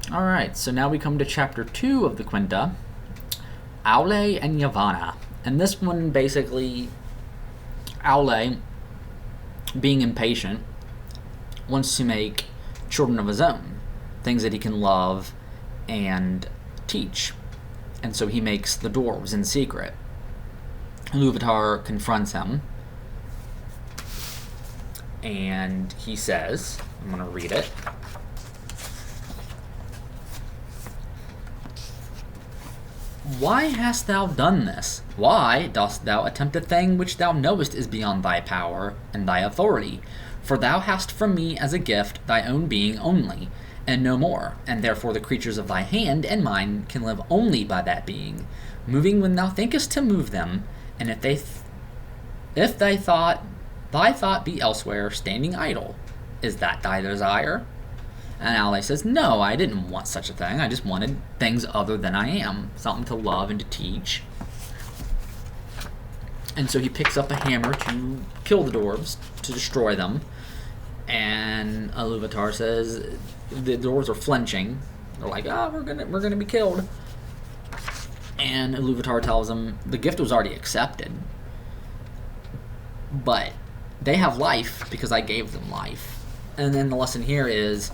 Alright, so now we come to chapter 2 of the Quenta, Aule and Yavanna. And this one basically, Aule, being impatient, wants to make children of his own, things that he can love and teach. And so he makes the dwarves in secret. Iluvatar confronts him, and he says, I'm going to read it. Why hast thou done this? Why dost thou attempt a thing which thou knowest is beyond thy power and thy authority? For thou hast from me as a gift thy own being only, and no more, and therefore the creatures of thy hand and mine can live only by that being, moving when thou thinkest to move them, and if thy thought be elsewhere, standing idle. Is that thy desire? And Aule says, no, I didn't want such a thing. I just wanted things other than I am. Something to love and to teach. And so he picks up a hammer to kill the dwarves, to destroy them. And Iluvatar says, the dwarves are flinching. They're like, we're gonna be killed. And Iluvatar tells them the gift was already accepted. But they have life because I gave them life. And then the lesson here is,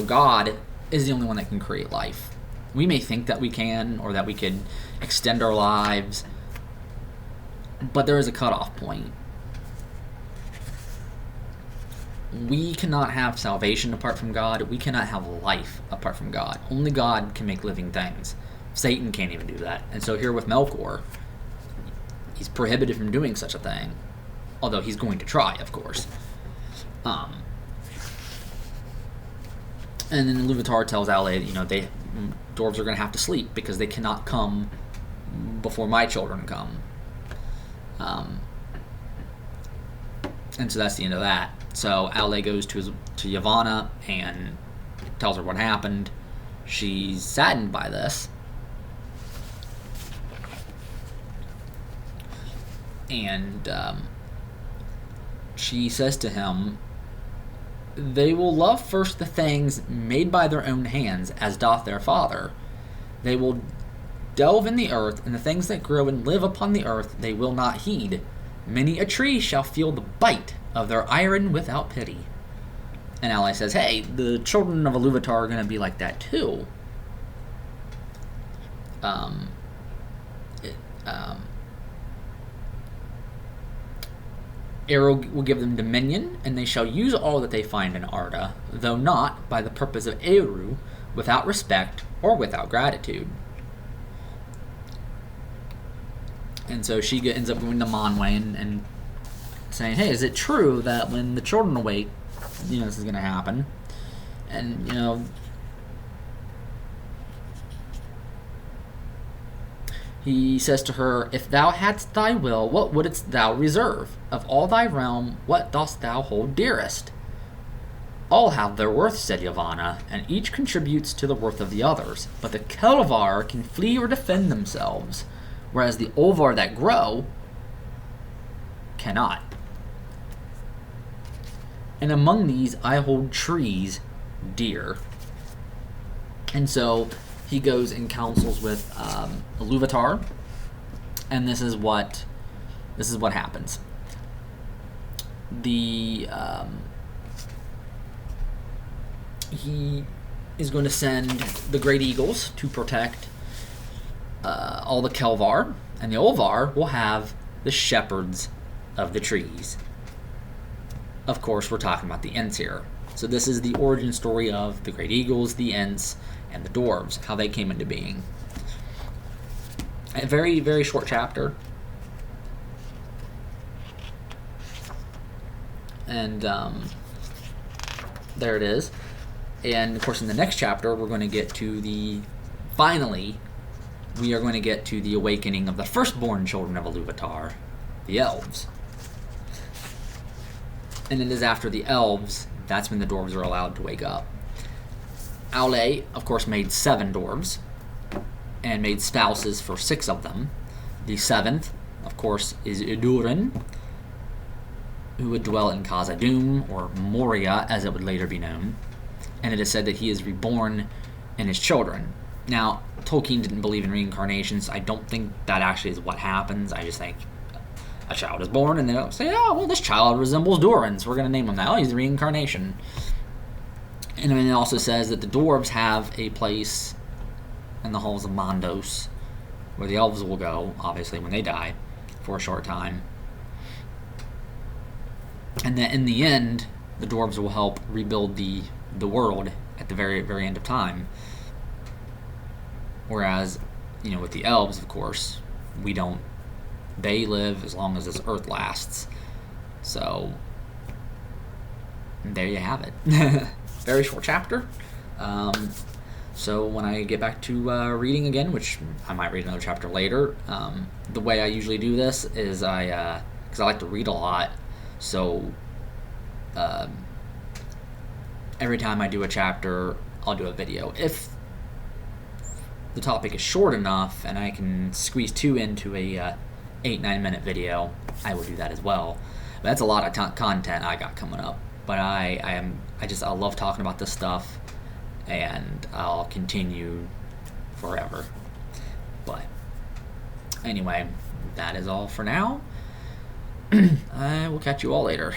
God is the only one that can create life. We may think that we can, or that we could extend our lives, but there is a cutoff point. We cannot have salvation apart from God. We cannot have life apart from God. Only God can make living things. Satan can't even do that. And so here with Melkor, he's prohibited from doing such a thing. Although he's going to try, of course. And then Iluvatar tells Aule, dwarves are going to have to sleep because they cannot come before my children come. And so that's the end of that. So Aule goes to Yavanna and tells her what happened. She's saddened by this. And she says to him, they will love first the things made by their own hands, as doth their father. They will delve in the earth, and the things that grow and live upon the earth they will not heed. Many a tree shall feel the bite of their iron without pity. And Aule says, hey, the children of Iluvatar are going to be like that too. Eru will give them dominion, and they shall use all that they find in Arda, though not by the purpose of Eru, without respect or without gratitude. And so she ends up going to Manwë and saying, hey, is it true that when the children awake, this is going to happen? And, he says to her, if thou hadst thy will, what wouldst thou reserve? Of all thy realm, what dost thou hold dearest? All have their worth, said Yavanna, and each contributes to the worth of the others. But the Kelvar can flee or defend themselves, whereas the Olvar that grow cannot. And among these I hold trees dear. And so he goes and counsels with Iluvatar, and this is what happens. He is going to send the great eagles to protect all the Kelvar, and the Olvar will have the shepherds of the trees. Of course, we're talking about the Ents here. So this is the origin story of the great eagles, the Ents, and the dwarves, how they came into being. A very, very short chapter. And there it is. And of course, in the next chapter, we're going to get to finally, we are going to get to the awakening of the firstborn children of Iluvatar, the elves. And it is after the elves, that's when the dwarves are allowed to wake up. Aule, of course, made 7 dwarves, and made spouses for 6 of them. The 7th, of course, is Idurin, who would dwell in Khazad-dûm, or Moria, as it would later be known. And it is said that he is reborn and his children. Now, Tolkien didn't believe in reincarnations. I don't think that actually is what happens. I just think a child is born, and they'll say, oh, well, this child resembles Durin, so we're going to name him that. Oh, he's the reincarnation. And then it also says that the dwarves have a place in the halls of Mondos, where the elves will go, obviously, when they die, for a short time. And that in the end, the dwarves will help rebuild the world at the very, very end of time. Whereas, with the elves, of course, they live as long as this earth lasts. So, there you have it. Very short chapter. So when I get back to reading again, which I might read another chapter later, the way I usually do this is because I like to read a lot, so every time I do a chapter, I'll do a video. If the topic is short enough and I can squeeze 2 into a 8-9 minute video, I will do that as well. But that's a lot of content I got coming up. But I love talking about this stuff, and I'll continue forever. But anyway, that is all for now. I will catch you all later.